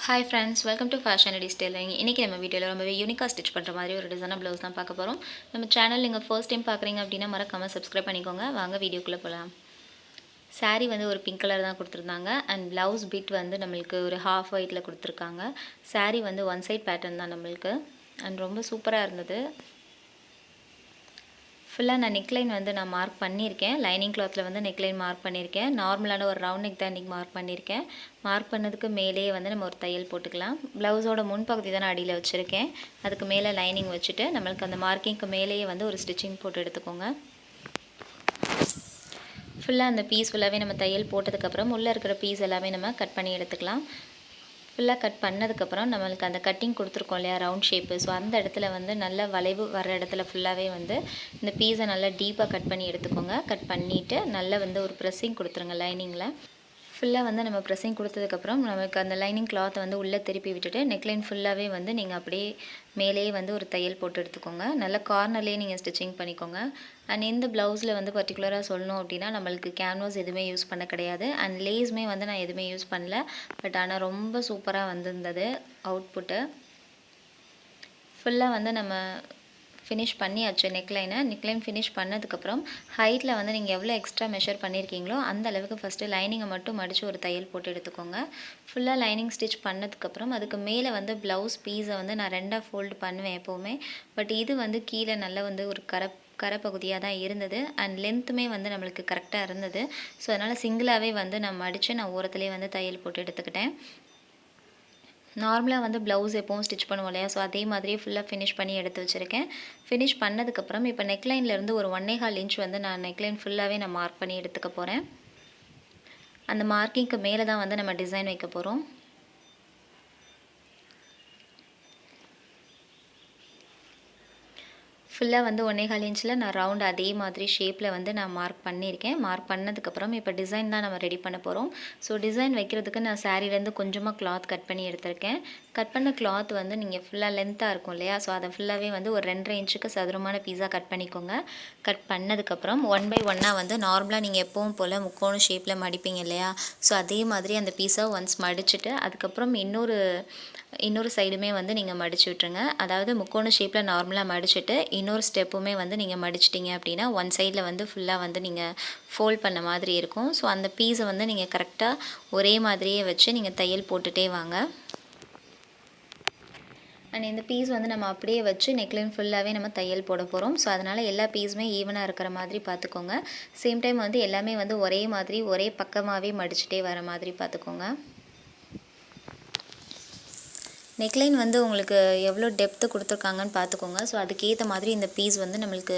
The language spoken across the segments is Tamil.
Hi friends, welcome to fashion and tailoring. இன்றைக்கி நம்ம வீடியோவில் ரொம்பவே யூனிக்காக ஸ்டிச் பண்ணுற மாதிரி ஒரு டிசைனாக ப்ளவுஸ் தான் பார்க்க போகிறோம். நம்ம சேனல் நீங்கள் ஃபர்ஸ்ட் டைம் பார்க்குறீங்க அப்படின்னா மறக்காமல் சப்ஸ்கிரைப் பண்ணிக்கோங்க. வாங்க வீடியோக்குள்ளே போகலாம். சாரீ வந்து ஒரு பிங்க் கலர் தான் கொடுத்துருந்தாங்க அண்ட் ப்ளவுஸ் பிட் வந்து நம்மளுக்கு ஒரு ஹாஃப் ஒயிட்டில் கொடுத்துருக்காங்க. சாரீ வந்து ஒன் சைட் பேட்டர்ன் தான் நம்மளுக்கு அண்ட் ரொம்ப சூப்பராக இருந்தது. ஃபுல்லாக நான் நெக்லைன் வந்து நான் மார்க் பண்ணியிருக்கேன். லைனிங் கிளாத்தில் வந்து நெக்லைன் மார்க் பண்ணியிருக்கேன். நார்மலான ஒரு ரவுண்ட் நெக் தான் இன்றைக்கி மார்க் பண்ணியிருக்கேன். மார்க் பண்ணதுக்கு மேலேயே வந்து நம்ம ஒரு தையல் போட்டுக்கலாம். ப்ளவுஸோட முன்பகுதி தான் நான் அடியில் வச்சுருக்கேன். அதுக்கு மேலே லைனிங் வச்சுட்டு நம்மளுக்கு அந்த மார்க்கிங்க்கு மேலேயே வந்து ஒரு ஸ்டிச்சிங் போட்டு எடுத்துக்கோங்க. ஃபுல்லாக அந்த பீஸ் ஃபுல்லாகவே நம்ம தையல் போட்டதுக்கப்புறம் உள்ளே இருக்கிற பீஸ் எல்லாமே நம்ம கட் பண்ணி எடுத்துக்கலாம். ஃபுல்லாக கட் பண்ணதுக்கப்புறம் நம்மளுக்கு அந்த கட்டிங் கொடுத்துருக்கோம் இல்லையா, ரவுண்ட் ஷேப்பு. ஸோ அந்த இடத்துல வந்து நல்ல வளைவு வர இடத்துல ஃபுல்லாகவே வந்து இந்த பீஸை நல்லா டீப்பாக கட் பண்ணி எடுத்துக்கோங்க. கட் பண்ணிவிட்டு நல்லா வந்து ஒரு ப்ரெஸ்ஸிங் கொடுத்துருங்க லைனிங்கில். ஃபுல்லாக வந்து நம்ம ப்ரெஸ்ஸிங் கொடுத்ததுக்கப்புறம் நமக்கு அந்த லைனிங் கிளாத்தை வந்து உள்ளே திருப்பி விட்டுட்டு நெக்லைன் ஃபுல்லாகவே வந்து நீங்கள் அப்படியே மேலேயே வந்து ஒரு தையல் போட்டு எடுத்துக்கோங்க. நல்ல கார்னர்லேயே நீங்கள் ஸ்டிச்சிங் பண்ணிக்கோங்க. அண்ட் இந்த ப்ளவுஸில் வந்து பர்டிகுலராக சொல்லணும் அப்படின்னா நம்மளுக்கு கேன்வாஸ் எதுவுமே யூஸ் பண்ண கிடையாது. அண்ட் லேஸுமே வந்து நான் எதுவுமே யூஸ் பண்ணல. பட் ஆனால் ரொம்ப சூப்பராக வந்திருந்தது அவுட்புட்டு. ஃபுல்லாக வந்து நம்ம ஃபினிஷ் பண்ணியாச்சு நெக்லைன் ஃபினிஷ் பண்ணதுக்கப்புறம் ஹைட்டில் வந்து நீங்கள் எவ்வளோ எக்ஸ்ட்ரா மெஷர் பண்ணியிருக்கீங்களோ அந்த அளவுக்கு ஃபஸ்ட்டு லைனிங்கை மட்டும் மடித்து ஒரு தையல் போட்டு எடுத்துக்கோங்க. ஃபுல்லாக லைனிங் ஸ்டிச் பண்ணதுக்கப்புறம் அதுக்கு மேலே வந்து ப்ளவுஸ் பீஸை வந்து நான் 2ஆக ஃபோல்டு பண்ணுவேன் எப்போவுமே. பட் இது வந்து கீழே நல்லா வந்து ஒரு கரை பகுதியாக தான் இருந்தது அண்ட் லென்த்துமே வந்து நம்மளுக்கு கரெக்டாக இருந்தது. ஸோ அதனால் சிங்கிளாகவே வந்து நான் மடித்து நான் ஓரத்துலேயே வந்து தையல் போட்டு எடுத்துக்கிட்டேன். நார்மலாக வந்து ப்ளவுஸ் எப்போவும் ஸ்டிச் பண்ணுவோம் இல்லையா, ஸோ அதே மாதிரியே ஃபுல்லாக ஃபினிஷ் பண்ணி எடுத்து வச்சுருக்கேன். ஃபினிஷ் பண்ணதுக்கப்புறம் இப்போ நெக்லைன்லேருந்து ஒரு 1.25 இன்ச் வந்து நான் நெக்லைன் ஃபுல்லாகவே நான் மார்க் பண்ணி எடுத்துக்க போகிறேன். அந்த மார்க்கிங்க்கு மேலே தான் வந்து நம்ம டிசைன் வைக்க போகிறோம். ஃபுல்லாக வந்து 1.25 இன்ச்சில் நான் ரவுண்ட் அதே மாதிரி ஷேப்பில் வந்து நான் மார்க் பண்ணியிருக்கேன். மார்க் பண்ணதுக்கப்புறம் இப்போ டிசைன் தான் நம்ம ரெடி பண்ண போகிறோம். ஸோ டிசைன் வைக்கிறதுக்கு நான் சாரீலேருந்து கொஞ்சமாக கிளாத் கட் பண்ணி எடுத்திருக்கேன். கட் பண்ண கிளாத் வந்து நீங்கள் ஃபுல்லாக லென்த்தாக இருக்கும் இல்லையா, ஸோ அதை ஃபுல்லாகவே வந்து ஒரு 2.5 இன்ச்சுக்கு சதுரமான பீஸாக கட் பண்ணிக்கோங்க. கட் பண்ணதுக்கப்புறம் 1/1 வந்து நார்மலாக நீங்கள் எப்பவும் போல் முக்கோண ஷேப்பில் மடிப்பீங்க இல்லையா, ஸோ அதே மாதிரி அந்த பீஸை ஒன்ஸ் மடிச்சுட்டு அதுக்கப்புறம் இன்னொரு சைடுமே வந்து நீங்கள் மடிச்சு விட்டுருங்க. அதாவது முக்கோண ஷேப்பில் நார்மலாக மடிச்சுட்டு இன்னொரு ஸ்டெப்புமே வந்து நீங்கள் மடிச்சிட்டிங்க அப்படின்னா ஒன் சைடில் வந்து ஃபுல்லாக வந்து நீங்கள் ஃபோல்ட் பண்ண மாதிரி இருக்கும். ஸோ அந்த பீஸை வந்து நீங்கள் கரெக்டாக ஒரே மாதிரியே வச்சு நீங்கள் தையல் போட்டுகிட்டே வாங்க. அண்ட் இந்த பீஸ் வந்து நம்ம அப்படியே வச்சு நெக்லைன் ஃபுல்லாகவே நம்ம தையல் போட போகிறோம். ஸோ அதனால் எல்லா பீஸுமே ஈவனாக இருக்கிற மாதிரி பார்த்துக்கோங்க. சேம் டைம் வந்து எல்லாமே வந்து ஒரே மாதிரி ஒரே பக்கமாகவே மடிச்சுட்டே வர மாதிரி பார்த்துக்கோங்க. நெக்லைன் வந்து உங்களுக்கு எவ்வளோ டெப்த்து கொடுத்துருக்காங்கன்னு பார்த்துக்கோங்க. ஸோ அதுக்கேற்ற மாதிரி இந்த பீஸ் வந்து நம்மளுக்கு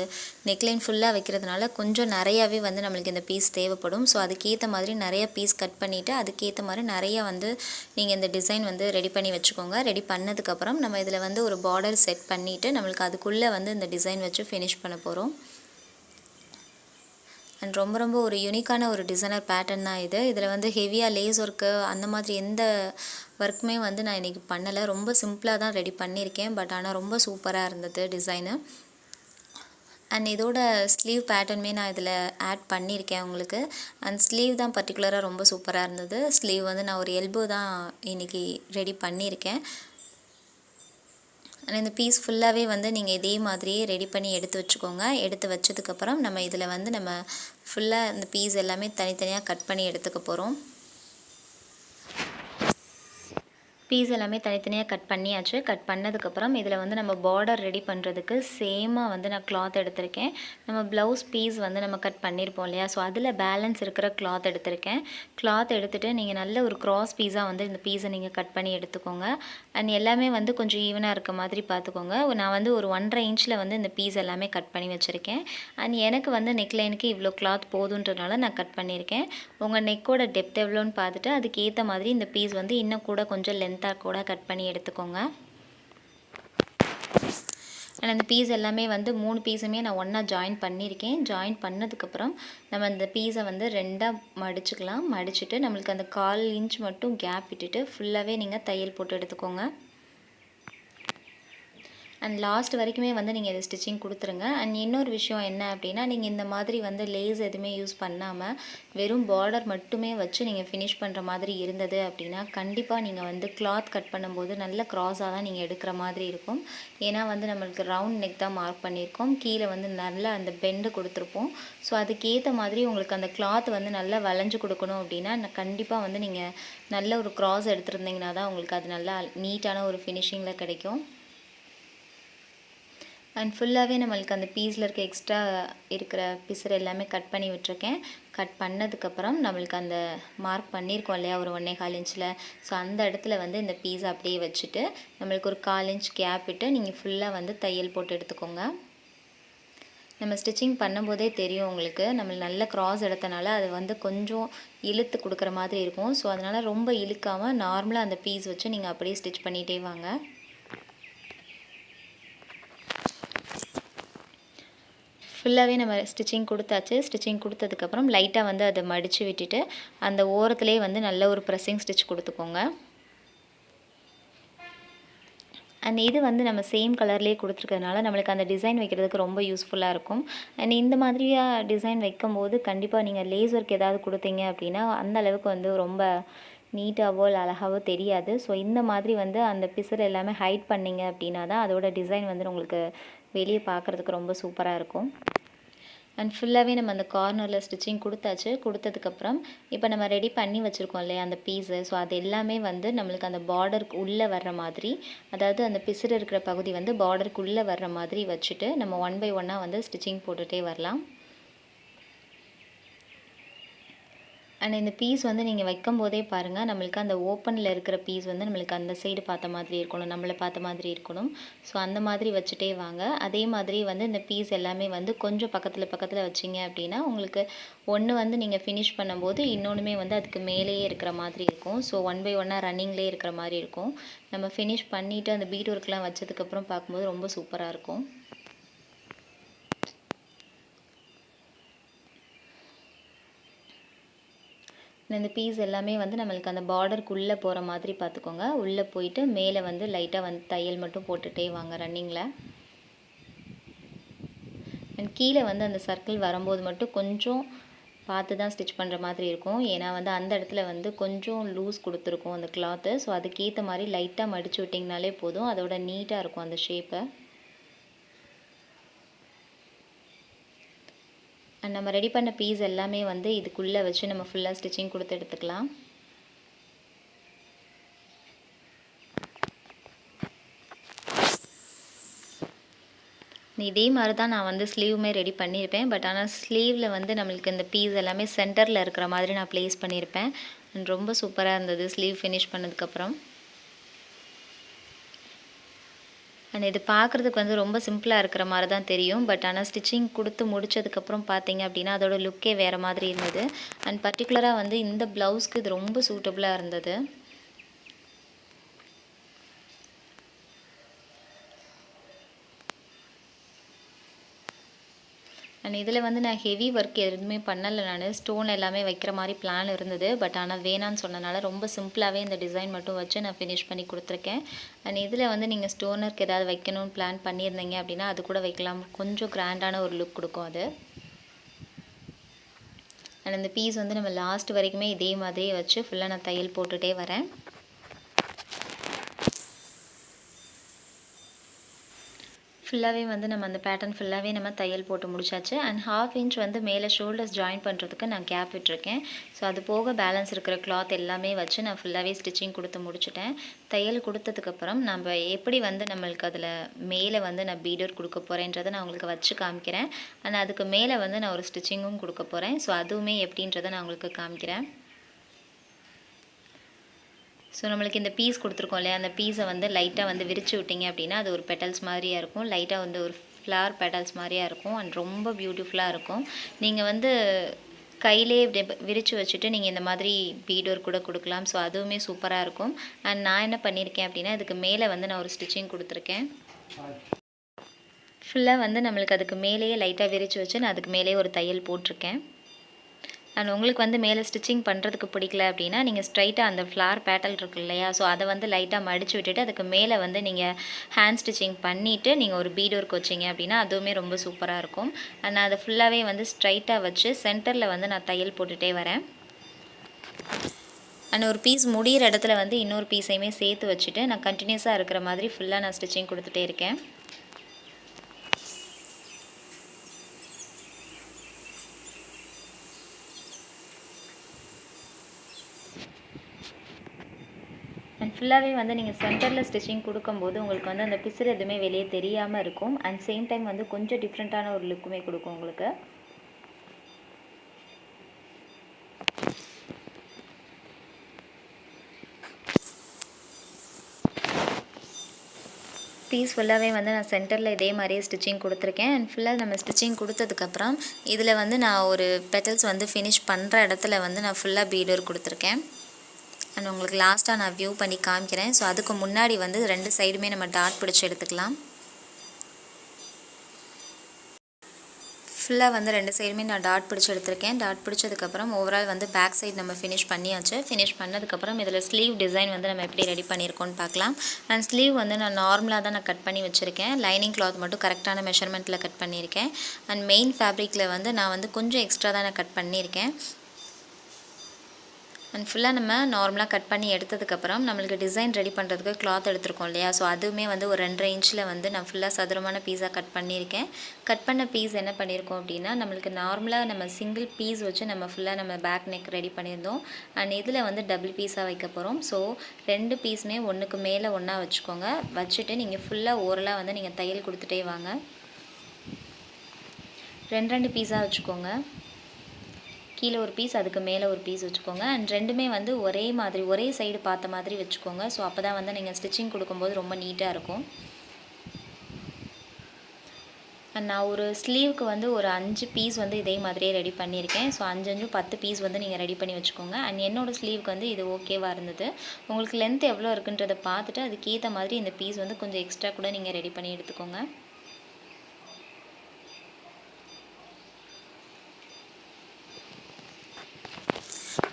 நெக்லைன் ஃபுல்லாக வைக்கிறதுனால கொஞ்சம் நிறையாவே வந்து நம்மளுக்கு இந்த பீஸ் தேவைப்படும். ஸோ அதுக்கேற்ற மாதிரி நிறைய பீஸ் கட் பண்ணிவிட்டு அதுக்கேற்ற மாதிரி நிறையா வந்து நீங்கள் இந்த டிசைன் வந்து ரெடி பண்ணி வச்சுக்கோங்க. ரெடி பண்ணதுக்கப்புறம் நம்ம இதில் வந்து ஒரு பார்டர் செட் பண்ணிவிட்டு நம்மளுக்கு அதுக்குள்ளே வந்து இந்த டிசைன் வச்சு ஃபினிஷ் பண்ண போகிறோம். அண்ட் ரொம்ப ஒரு யூனிக்கான ஒரு டிசைனர் பேட்டர்ன் தான் இது. இதில் வந்து ஹெவியாக லேஸ் ஒர்க்கு அந்த மாதிரி எந்த ஒர்க்குமே வந்து நான் இன்றைக்கி பண்ணலை. ரொம்ப சிம்பிளாக தான் ரெடி பண்ணியிருக்கேன். பட் ஆனால் ரொம்ப சூப்பராக இருந்தது டிசைனு. அண்ட் இதோட ஸ்லீவ் பேட்டர்னுமே நான் இதில் ஆட் பண்ணியிருக்கேன் உங்களுக்கு. அண்ட் ஸ்லீவ் தான் பர்டிகுலராக ரொம்ப சூப்பராக இருந்தது. ஸ்லீவ் வந்து நான் ஒரு எல்போ தான் இன்றைக்கி ரெடி பண்ணியிருக்கேன். ஆனால் இந்த பீஸ் ஃபுல்லாகவே வந்து நீங்கள் இதே மாதிரியே ரெடி பண்ணி எடுத்து வச்சுக்கோங்க. எடுத்து வச்சதுக்கப்புறம் நம்ம இதில் வந்து நம்ம ஃபுல்லாக இந்த பீஸ் எல்லாமே தனித்தனியாக கட் பண்ணி எடுத்துக்க போகிறோம். பீஸ் எல்லாமே தனித்தனியாக கட் பண்ணியாச்சு. கட் பண்ணதுக்கப்புறம் இதில் வந்து நம்ம பார்டர் ரெடி பண்ணுறதுக்கு சேமாக வந்து நான் கிளாத் எடுத்திருக்கேன். நம்ம ப்ளவுஸ் பீஸ் வந்து நம்ம கட் பண்ணியிருப்போம் இல்லையா, ஸோ அதில் பேலன்ஸ் இருக்கிற கிளாத் எடுத்திருக்கேன். கிளாத் எடுத்துகிட்டு நீங்கள் நல்ல ஒரு கிராஸ் பீஸாக வந்து இந்த பீஸை நீங்கள் கட் பண்ணி எடுத்துக்கோங்க. அண்ட் எல்லாமே வந்து கொஞ்சம் ஈவனாக இருக்க மாதிரி பார்த்துக்கோங்க. நான் வந்து ஒரு 1.5 இன்ச்சில் வந்து இந்த பீஸ் எல்லாமே கட் பண்ணி வச்சுருக்கேன். அண்ட் எனக்கு வந்து நெக்லைனுக்கு இவ்வளோ கிளாத் போதுன்றதுனால நான் கட் பண்ணியிருக்கேன். உங்கள் நெக்கோட டெப்த் எவ்வளோன்னு பார்த்துட்டு அதுக்கேற்ற மாதிரி இந்த பீஸ் வந்து இன்னும் கூட கொஞ்சம் லென்த்தாக கூட கட் பண்ணி எடுத்துக்கோங்க. அண்ட் அந்த பீஸ் எல்லாமே வந்து 3 பீஸுமே நான் ஒன்றா ஜாயின் பண்ணியிருக்கேன். ஜாயின் பண்ணதுக்கப்புறம் நம்ம அந்த பீஸை வந்து 2ஆக மடிச்சுக்கலாம். மடிச்சுட்டு நம்மளுக்கு அந்த 1/4 இன்ச் மட்டும் கேப் விட்டுட்டு ஃபுல்லாகவே நீங்கள் தையல் போட்டு எடுத்துக்கோங்க. அண்ட் லாஸ்ட் வரைக்குமே வந்து நீங்கள் இது ஸ்டிச்சிங் கொடுத்துருங்க. அண்ட் இன்னொரு விஷயம் என்ன அப்படின்னா, நீங்கள் இந்த மாதிரி வந்து லேஸ் எதுவுமே யூஸ் பண்ணாமல் வெறும் பார்டர் மட்டுமே வச்சு நீங்கள் ஃபினிஷ் பண்ணுற மாதிரி இருந்தது அப்படின்னா, கண்டிப்பாக நீங்கள் வந்து கிளாத் கட் பண்ணும்போது நல்ல க்ராஸாக தான் நீங்கள் எடுக்கிற மாதிரி இருக்கும். ஏன்னா வந்து நம்மளுக்கு ரவுண்ட் நெக் தான் மார்க் பண்ணியிருக்கோம், கீழே வந்து நல்லா அந்த பெண்டு கொடுத்துருப்போம். ஸோ அதுக்கேற்ற மாதிரி உங்களுக்கு அந்த கிளாத் வந்து நல்லா வளைஞ்சு கொடுக்கணும் அப்படின்னா, கண்டிப்பாக வந்து நீங்கள் நல்ல ஒரு க்ராஸ் எடுத்துருந்தீங்கன்னா தான் உங்களுக்கு அது நல்லா நீட்டான ஒரு ஃபினிஷிங்கில் கிடைக்கும். அண்ட் ஃபுல்லாகவே நம்மளுக்கு அந்த பீஸில் இருக்க எக்ஸ்ட்ரா இருக்கிற பிசர் எல்லாமே கட் பண்ணி விட்டுருக்கேன். கட் பண்ணதுக்கப்புறம் நம்மளுக்கு அந்த மார்க் பண்ணியிருக்கோம் இல்லையா ஒரு 1.25 இன்ச்சில், ஸோ அந்த இடத்துல வந்து இந்த பீஸை அப்படியே வச்சுட்டு நம்மளுக்கு ஒரு 1/4 இன்ச் கேப் விட்டு நீங்கள் ஃபுல்லாக வந்து தையல் போட்டு எடுத்துக்கோங்க. நம்ம ஸ்டிச்சிங் பண்ணும்போதே தெரியும் உங்களுக்கு, நம்ம நல்ல க்ராஸ் எடுத்தனால அது வந்து கொஞ்சம் இழுத்து கொடுக்குற மாதிரி இருக்கும். ஸோ அதனால் ரொம்ப இழுக்காமல் நார்மலாக அந்த பீஸ் வச்சு நீங்கள் அப்படியே ஸ்டிச் பண்ணிகிட்டே வாங்க. ஃபுல்லாகவே நம்ம ஸ்டிச்சிங் கொடுத்தாச்சு. ஸ்டிச்சிங் கொடுத்ததுக்கப்புறம் லைட்டாக வந்து அதை மடித்து விட்டுட்டு அந்த ஓரத்துலேயே வந்து நல்ல ஒரு ப்ரெஸ்ஸிங் ஸ்டிச் கொடுத்துக்கோங்க. அண்ட் இது வந்து நம்ம சேம் கலர்லேயே கொடுத்துருக்கறதுனால நம்மளுக்கு அந்த டிசைன் வைக்கிறதுக்கு ரொம்ப யூஸ்ஃபுல்லாக இருக்கும். அண்ட் இந்த மாதிரியாக டிசைன் வைக்கும்போது கண்டிப்பாக நீங்கள் லேஸ் ஒர்க் ஏதாவது கொடுத்தீங்க அப்படின்னா அந்த அளவுக்கு வந்து ரொம்ப நீட்டாகவோ இல்லை அழகாவோ தெரியாது. ஸோ இந்த மாதிரி வந்து அந்த பிசர் எல்லாமே ஹைட் பண்ணிங்க அப்படின்னா தான் அதோட டிசைன் வந்து உங்களுக்கு வெளியே பார்க்குறதுக்கு ரொம்ப சூப்பராக இருக்கும். அண்ட் ஃபுல்லாகவே நம்ம அந்த கார்னரில் ஸ்டிச்சிங் கொடுத்தாச்சு. கொடுத்ததுக்கப்புறம் இப்போ நம்ம ரெடி பண்ணி வச்சுருக்கோம் இல்லையா அந்த பீஸு, ஸோ அது எல்லாமே வந்து நம்மளுக்கு அந்த பார்டருக்கு உள்ளே வர்ற மாதிரி, அதாவது அந்த பிசுறு இருக்கிற பகுதி வந்து பார்டருக்கு உள்ளே வர்ற மாதிரி வச்சுட்டு நம்ம 1 by 1 வந்து ஸ்டிச்சிங் போட்டுகிட்டே வரலாம். அண்ட் இந்த பீஸ் வந்து நீங்கள் வைக்கும் போதே பாருங்கள், நம்மளுக்கு அந்த ஓப்பனில் இருக்கிற பீஸ் வந்து நம்மளுக்கு அந்த சைடு பார்த்த மாதிரி இருக்கணும், நம்மளை பார்த்த மாதிரி இருக்கணும். ஸோ அந்த மாதிரி வச்சுட்டே வாங்க. அதே மாதிரி வந்து இந்த பீஸ் எல்லாமே வந்து கொஞ்சம் பக்கத்தில் வச்சிங்க அப்படின்னா உங்களுக்கு ஒன்று வந்து நீங்கள் ஃபினிஷ் பண்ணும்போது இன்னொன்றுமே வந்து அதுக்கு மேலேயே இருக்கிற மாதிரி இருக்கும். ஸோ 1 by 1 ரன்னிங்லேயே இருக்கிற மாதிரி இருக்கும். நம்ம ஃபினிஷ் பண்ணிவிட்டு அந்த பீட் ஒர்க்லாம் வச்சதுக்கப்புறம் பார்க்கும்போது ரொம்ப சூப்பராக இருக்கும். இந்த பீஸ் எல்லாமே வந்து நம்மளுக்கு அந்த பார்டருக்குள்ளே போகிற மாதிரி பார்த்துக்கோங்க. உள்ளே போயிட்டு மேலே வந்து லைட்டாக வந்து தையல் மட்டும் போட்டுகிட்டே வாங்க ரன்னிங்கில். அண்ட் கீழே வந்து அந்த சர்க்கிள் வரும்போது மட்டும் கொஞ்சம் பார்த்து தான் ஸ்டிச் பண்ணுற மாதிரி இருக்கும். ஏன்னா வந்து அந்த இடத்துல வந்து கொஞ்சம் லூஸ் கொடுத்துருக்கும் அந்த கிளாத்து. ஸோ அதுக்கேற்ற மாதிரி லைட்டாக மடித்து விட்டிங்கனாலே போதும், அதோட நீட்டாக இருக்கும் அந்த ஷேப்பை. அண்ட் நம்ம ரெடி பண்ண பீஸ் எல்லாமே வந்து இதுக்குள்ளே வச்சு நம்ம ஃபுல்லாக ஸ்டிச்சிங் கொடுத்து எடுத்துக்கலாம். இதே மாதிரி தான் நான் வந்து ஸ்லீவுமே ரெடி பண்ணியிருப்பேன். பட் ஆனால் ஸ்லீவில் வந்து நம்மளுக்கு இந்த பீஸ் எல்லாமே சென்டரில் இருக்கிற மாதிரி நான் ப்ளேஸ் பண்ணியிருப்பேன். அண்ட் ரொம்ப சூப்பராக இருந்தது ஸ்லீவ் ஃபினிஷ் பண்ணதுக்கப்புறம். அண்ட் இது பார்க்குறதுக்கு வந்து ரொம்ப சிம்பிளாக இருக்கிற மாதிரி தான் தெரியும். பட் ஆனால் ஸ்டிச்சிங் கொடுத்து முடித்ததுக்கப்புறம் பார்த்தீங்க அப்படின்னா அதோட லுக்கே வேறு மாதிரி இருந்தது. அண்ட் பர்டிகுலராக வந்து இந்த ப்ளவுஸ்க்கு இது ரொம்ப சூட்டபுளாக இருந்தது. அண்ட் இதில் வந்து நான் ஹெவி ஒர்க் எதுவுமே பண்ணலை. நான் ஸ்டோன் எல்லாமே வைக்கிற மாதிரி பிளான் இருந்தது. பட் ஆனால் வேணான்னு சொன்னனால ரொம்ப சிம்பிளாகவே இந்த டிசைன் மட்டும் வச்சு நான் ஃபினிஷ் பண்ணி கொடுத்துருக்கேன். அண்ட் இதில் வந்து நீங்கள் ஸ்டோன் ஒர்க் ஏதாவது வைக்கணும்னு பிளான் பண்ணியிருந்தீங்க அப்படின்னா அது கூட வைக்கலாம். கொஞ்சம் கிராண்டான ஒரு லுக் கொடுக்கும் அது. அண்ட் இந்த பீஸ் வந்து நம்ம லாஸ்ட் வரைக்குமே இதே மாதிரியே வச்சு ஃபுல்லாக நான் தையல் போட்டுகிட்டே வரேன். ஃபுல்லாகவே வந்து நம்ம அந்த பேட்டர்ன் ஃபுல்லாகவே நம்ம தையல் போட்டு முடிச்சாச்சு. அண்ட் 1/2 இன்ச் வந்து மேலே ஷோல்டர்ஸ் ஜாயின் பண்ணுறதுக்கு நான் கேப் விட்டுருக்கேன். ஸோ அது போக பேலன்ஸ் இருக்கிற கிளாத் எல்லாமே வச்சு நான் ஃபுல்லாகவே ஸ்டிச்சிங் கொடுத்து முடிச்சுட்டேன். தையல் கொடுத்ததுக்கப்புறம் நம்ம எப்படி வந்து நம்மளுக்கு அதில் மேலே வந்து நான் பீடர் கொடுக்க போகிறேன்றதை நான் உங்களுக்கு வச்சு காமிக்கிறேன். ஆனால் அதுக்கு மேலே வந்து நான் ஒரு ஸ்டிச்சிங்கும் கொடுக்க போகிறேன். ஸோ அதுவுமே எப்படின்றத நான் உங்களுக்கு காமிக்கிறேன். ஸோ நம்மளுக்கு இந்த பீஸ் கொடுத்துருக்கோம் இல்லையா, அந்த பீஸை வந்து லைட்டாக வந்து விரித்து விட்டிங்க அப்படின்னா அது ஒரு பெட்டல்ஸ் மாதிரியாக இருக்கும். லைட்டாக வந்து ஒரு ஃப்ளவர் பெட்டல்ஸ் மாதிரியாக இருக்கும். அண்ட் ரொம்ப பியூட்டிஃபுல்லாக இருக்கும். நீங்கள் வந்து கையிலே விரித்து வச்சுட்டு நீங்கள் இந்த மாதிரி பீட் ஒர்க் கூட கொடுக்கலாம். ஸோ அதுவுமே சூப்பராக இருக்கும். அண்ட் நான் என்ன பண்ணியிருக்கேன் அப்படின்னா இதுக்கு மேலே வந்து நான் ஒரு ஸ்டிச்சிங் கொடுத்துருக்கேன். ஃபுல்லாக வந்து நம்மளுக்கு அதுக்கு மேலேயே லைட்டாக விரித்து வச்சு நான் அதுக்கு மேலேயே ஒரு தையல் போட்டிருக்கேன். அண்ட் உங்களுக்கு வந்து மேலே ஸ்டிச்சிங் பண்ணுறதுக்கு பிடிக்கல அப்படின்னா நீங்கள் ஸ்ட்ரைட்டாக அந்த ஃப்ளார் பேட்டல் இருக்கு இல்லையா, ஸோ அதை வந்து லைட்டாக மடித்து விட்டுட்டு அதுக்கு மேலே வந்து நீங்கள் ஹேண்ட் ஸ்டிச்சிங் பண்ணிவிட்டு நீங்கள் ஒரு பீட் ஒர்க் வச்சிங்க அப்படின்னா அதுவுமே ரொம்ப சூப்பராக இருக்கும். அண்ட் நான் அதை ஃபுல்லாகவே வந்து ஸ்ட்ரைட்டாக வச்சு சென்டரில் வந்து நான் தையல் போட்டுகிட்டே வரேன். அண்ட் ஒரு பீஸ் முடிகிற இடத்துல வந்து இன்னொரு பீஸையுமே சேர்த்து வச்சுட்டு நான் கண்டினியூஸாக இருக்கிற மாதிரி ஃபுல்லாக நான் ஸ்டிச்சிங் கொடுத்துட்டே இருக்கேன். அண்ட் ஃபுல்லாகவே வந்து நீங்கள் சென்டரில் ஸ்டிச்சிங் கொடுக்கும்போது உங்களுக்கு வந்து அந்த பிசுறு எதுவுமே வெளியே தெரியாமல் இருக்கும். அண்ட் சேம் டைம் வந்து கொஞ்சம் டிஃப்ரெண்ட்டான ஒரு லுக்குமே கொடுக்கும் உங்களுக்கு. பீஸ் ஃபுல்லாகவே வந்து நான் சென்டரில் இதே மாதிரியே ஸ்டிச்சிங் கொடுத்துருக்கேன். அண்ட் ஃபுல்லாக நம்ம ஸ்டிச்சிங் கொடுத்ததுக்கப்புறம் இதில் வந்து நான் ஒரு பெட்டல்ஸ் வந்து ஃபினிஷ் பண்ணுற இடத்துல வந்து நான் ஃபுல்லாக பீட் ஒர்க் கொடுத்துருக்கேன். அண்ட் உங்களுக்கு லாஸ்ட்டாக நான் வியூ பண்ணி காமிக்கிறேன். ஸோ அதுக்கு முன்னாடி வந்து 2 சைடுமே நம்ம டாட் பிடிச்சி எடுத்துக்கலாம். ஃபுல்லாக வந்து 2 சைடுமே நான் டாட் பிடிச்சி எடுத்திருக்கேன். டாட் பிடிச்சதுக்கப்புறம் ஓவரால் வந்து பேக் சைடு நம்ம ஃபினிஷ் பண்ணியாச்சு. ஃபினிஷ் பண்ணதுக்கப்புறம் இதில் ஸ்லீவ் டிசைன் வந்து நம்ம எப்படி ரெடி பண்ணியிருக்கோன்னு பார்க்கலாம். அண்ட் ஸ்லீவ் வந்து நான் நார்மலாக தான் நான் கட் பண்ணி வச்சுருக்கேன். லைனிங் கிளாத் மட்டும் கரெக்டான மெஷர்மெண்ட்டில் கட் பண்ணியிருக்கேன். அண்ட் மெயின் ஃபேப்ரிக்கில் வந்து நான் வந்து கொஞ்சம் எக்ஸ்ட்ரா தான் நான் கட் பண்ணியிருக்கேன். அண்ட் ஃபுல்லாக நம்ம நார்மலாக கட் பண்ணி எடுத்ததுக்கப்புறம் நம்மளுக்கு டிசைன் ரெடி பண்ணுறதுக்கு கிளாத் எடுத்துருக்கோம் இல்லையா, ஸோ அதுவுமே வந்து ஒரு 2.5 இன்ச்சில் வந்து நான் ஃபுல்லாக சதுரமான பீஸாக கட் பண்ணியிருக்கேன். கட் பண்ண பீஸ் என்ன பண்ணியிருக்கோம் அப்படின்னா, நம்மளுக்கு நார்மலாக நம்ம சிங்கிள் பீஸ் வச்சு நம்ம ஃபுல்லாக நம்ம பேக் நெக் ரெடி பண்ணியிருந்தோம். அண்ட் இதில் வந்து டபுள் பீஸாக வைக்க போகிறோம். ஸோ 2 பீஸுமே ஒன்றுக்கு மேலே ஒன்றா வச்சுக்கோங்க. வச்சுட்டு நீங்கள் ஃபுல்லாக ஓரலாக வந்து நீங்கள் தையல் கொடுத்துட்டே வாங்க. 2 பீஸாக வச்சுக்கோங்க. கீழே ஒரு பீஸ், அதுக்கு மேலே ஒரு பீஸ் வச்சுக்கோங்க. அண்ட் 2மே வந்து ஒரே மாதிரி ஒரே சைடு பார்த்த மாதிரி வச்சுக்கோங்க. ஸோ அப்போ தான் வந்து நீங்கள் ஸ்டிச்சிங் கொடுக்கும்போது ரொம்ப நீட்டாக இருக்கும். அண்ட் நான் ஒரு ஸ்லீவுக்கு வந்து ஒரு 5 பீஸ் வந்து இதே மாதிரியே ரெடி பண்ணியிருக்கேன். ஸோ 5 10 பீஸ் வந்து நீங்கள் ரெடி பண்ணி வச்சுக்கோங்க. அண்ட் என்னோடய ஸ்லீவுக்கு வந்து இது ஓகேவாக இருந்தது. உங்களுக்கு லென்த் எவ்வளோ இருக்குன்றதை பார்த்துட்டு அதுக்கேற்ற மாதிரி இந்த பீஸ் வந்து கொஞ்சம் எக்ஸ்ட்ரா கூட நீங்கள் ரெடி பண்ணி எடுத்துக்கோங்க.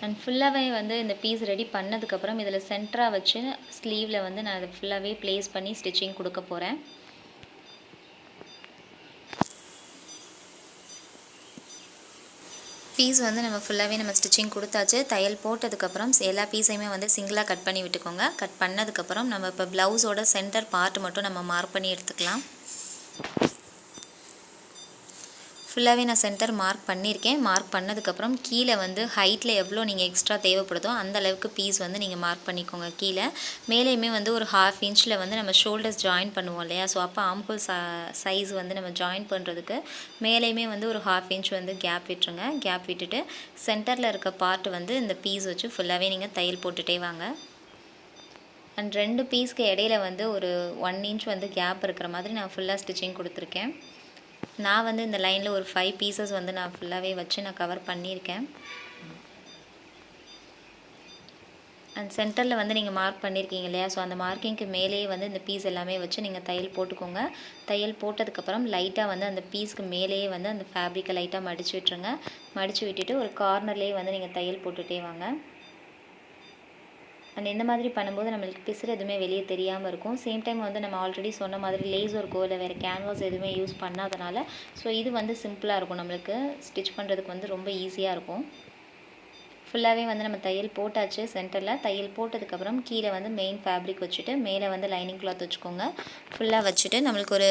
அண்ட் ஃபுல்லாகவே வந்து இந்த பீஸ் ரெடி பண்ணதுக்கப்புறம் இதில் சென்டராக வச்சு ஸ்லீவில் வந்து நான் அதை ஃபுல்லாகவே ப்ளேஸ் பண்ணி ஸ்டிச்சிங் கொடுக்க போகிறேன். பீஸ் வந்து நம்ம ஃபுல்லாகவே நம்ம ஸ்டிச்சிங் கொடுத்தாச்சு. தையல் போட்டதுக்கப்புறம் எல்லா பீஸையுமே வந்து சிங்கிளாக கட் பண்ணி விட்டுக்கோங்க. கட் பண்ணதுக்கப்புறம் நம்ம இப்போ ப்ளவுஸோட சென்டர் பார்ட் மட்டும் நம்ம மார்க் பண்ணி எடுத்துக்கலாம். ஃபுல்லாகவே நான் சென்டர் மார்க் பண்ணியிருக்கேன். மார்க் பண்ணதுக்கப்புறம் கீழே வந்து ஹைட்டில் எவ்வளோ நீங்கள் எக்ஸ்ட்ரா தேவைப்படுதோ அந்த அளவுக்கு பீஸ் வந்து நீங்கள் மார்க் பண்ணிக்கோங்க. கீழே மேலேயுமே வந்து ஒரு 1/2 இன்ச்சில் வந்து நம்ம ஷோல்டர்ஸ் ஜாயின் பண்ணுவோம் இல்லையா, ஸோ அப்போ ஆம்ஹோல் சைஸ் வந்து நம்ம ஜாயின் பண்ணுறதுக்கு மேலேயுமே வந்து ஒரு 1/2 இன்ச் வந்து கேப் விட்டுருங்க. கேப் விட்டுட்டு சென்டரில் இருக்க பார்ட் வந்து இந்த பீஸ் வச்சு ஃபுல்லாகவே நீங்கள் தையல் போட்டுகிட்டே வாங்க. அண்ட் 2 பீஸ்க்கு இடையில வந்து ஒரு 1 இன்ச் வந்து கேப் இருக்கிற மாதிரி நான் ஃபுல்லாக ஸ்டிச்சிங் கொடுத்துருக்கேன். நான் வந்து இந்த லைனில் ஒரு 5 பீசஸ் வந்து நான் ஃபுல்லாகவே வச்சு நான் கவர் பண்ணியிருக்கேன். அண்ட் சென்டரில் வந்து நீங்கள் மார்க் பண்ணியிருக்கீங்க இல்லையா, ஸோ அந்த மார்க்கிங்க்கு மேலேயே வந்து இந்த பீஸ் எல்லாமே வச்சு நீங்கள் தையல் போட்டுக்கோங்க. தையல் போட்டதுக்கப்புறம் லைட்டாக வந்து அந்த பீஸ்க்கு மேலேயே வந்து அந்த ஃபேப்ரிக்கை லைட்டாக மடித்து விட்டுருங்க. மடித்து விட்டுட்டு ஒரு கார்னர்லேயே வந்து நீங்கள் தையல் போட்டுகிட்டே வாங்க. அண்ட் இந்த மாதிரி பண்ணும்போது நம்மளுக்கு பிசுறு எதுவுமே வெளியே தெரியாமல் இருக்கும். சேம் டைம் வந்து நம்ம ஆல்ரெடி சொன்ன மாதிரி லேஸ் ஒர்க்கோ இல்லை வேறு கேன்வாஸ் எதுவுமே யூஸ் பண்ணாதனால ஸோ இது வந்து சிம்பிளாக இருக்கும். நம்மளுக்கு ஸ்டிச் பண்ணுறதுக்கு வந்து ரொம்ப ஈஸியாக இருக்கும். ஃபுல்லாகவே வந்து நம்ம தையல் போட்டாச்சு. சென்டரில் தையல் போட்டதுக்கப்புறம் கீழே வந்து மெயின் ஃபேப்ரிக் வச்சுட்டு மேலே வந்து லைனிங் கிளாத் வச்சுக்கோங்க. ஃபுல்லாக வச்சுட்டு நம்மளுக்கு ஒரு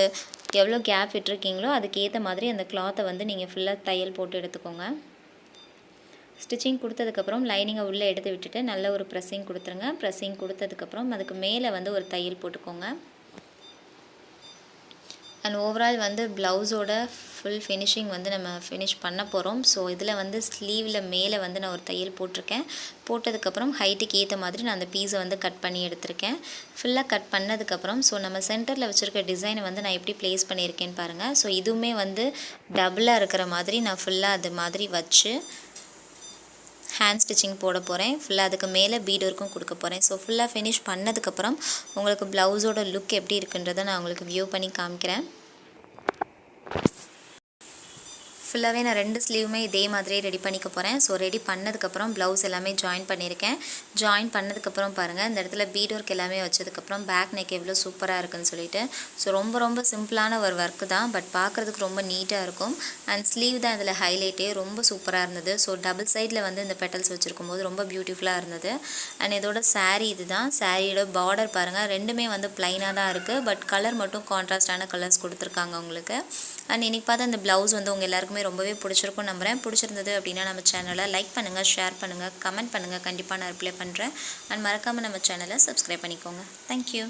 எவ்வளோ கேப் விட்டுருக்கீங்களோ அதுக்கேற்ற மாதிரி அந்த கிளாத்தை வந்து நீங்கள் ஃபுல்லாக தையல் போட்டு எடுத்துக்கோங்க. ஸ்டிச்சிங் கொடுத்ததுக்கப்புறம் லைனிங்கை உள்ளே எடுத்து விட்டுட்டு நல்ல ஒரு ப்ரெஸ்ஸிங் கொடுத்துருங்க. ப்ரெஸ்ஸிங் கொடுத்ததுக்கப்புறம் அதுக்கு மேலே வந்து ஒரு தையல் போட்டுக்கோங்க. அண்ட் ஓவரால் வந்து ப்ளவுஸோட ஃபுல் ஃபினிஷிங் வந்து நம்ம ஃபினிஷ் பண்ண போகிறோம். ஸோ இதில் வந்து ஸ்லீவில் மேலே வந்து நான் ஒரு தையல் போட்டிருக்கேன். போட்டதுக்கப்புறம் ஹைட்டுக்கு ஏற்ற மாதிரி நான் அந்த பீஸை வந்து கட் பண்ணி எடுத்திருக்கேன். ஃபுல்லாக கட் பண்ணதுக்கப்புறம் ஸோ நம்ம சென்டரில் வச்சுருக்க டிசைனை வந்து நான் எப்படி ப்ளேஸ் பண்ணியிருக்கேன்னு பாருங்கள். ஸோ இதுவுமே வந்து டபுளாக இருக்கிற மாதிரி நான் ஃபுல்லாக அது மாதிரி வச்சு ஹேண்ட் ஸ்டிச்சிங் போட போகிறேன். ஃபுல்லாக அதுக்கு மேலே பீட் ஒர்க்கும் கொடுக்க போகிறேன். ஸோ ஃபுல்லாக ஃபினிஷ் பண்ணதுக்கப்புறம் உங்களுக்கு ப்ளவுஸோட லுக் எப்படி இருக்குன்றதை நான் உங்களுக்கு வியூ பண்ணி காமிக்கிறேன். ஃபுல்லாகவே நான் 2 ஸ்லீவுமே இதே மாதிரியே ரெடி பண்ணிக்க போகிறேன். ஸோ ரெடி பண்ணதுக்கப்புறம் ப்ளவுஸ் எல்லாமே ஜாயின் பண்ணியிருக்கேன். ஜாயின் பண்ணதுக்கப்புறம் பாருங்கள், இந்த இடத்துல பீட் ஒர்க் எல்லாமே வச்சதுக்கப்புறம் பேக் நெக் எவ்வளோ சூப்பராக இருக்குன்னு சொல்லிட்டு. ஸோ ரொம்ப சிம்பிளான ஒரு ஒர்க்கு தான், பட் பார்க்குறதுக்கு ரொம்ப நீட்டாக இருக்கும். அண்ட் ஸ்லீவ் தான் இதில் ஹைலைட்டே, ரொம்ப சூப்பராக இருந்தது. ஸோ டபுள் சைடில் வந்து இந்த பெட்டல்ஸ் வச்சுருக்கும் போது ரொம்ப பியூட்டிஃபுல்லாக இருந்தது. அண்ட் இதோட சாரீ இது தான். சாரியோட பார்டர் பாருங்கள், ரெண்டுமே வந்து ப்ளைனாக தான் இருக்குது, பட் கலர் மட்டும் கான்ட்ராஸ்டான கலர்ஸ் கொடுத்துருக்காங்க உங்களுக்கு. அண்ட் இன்றைக்கி பார்த்தா இந்த ப்ளவுஸ் வந்து உங்கள் எல்லாருக்குமே ரொம்பவே பிடிச்சிருக்கும் நம்புகிறேன். பிடிச்சிருந்தது அப்படின்னா நம்ம சேனலை லைக் பண்ணுங்கள், ஷேர் பண்ணுங்கள், கமெண்ட் பண்ணுங்கள். கண்டிப்பாக நான் ரிப்ளை பண்ணுறேன். அண்ட் மறக்காமல் நம்ம சேனலை சப்ஸ்கிரைப் பண்ணிக்கோங்க. தேங்க்யூ.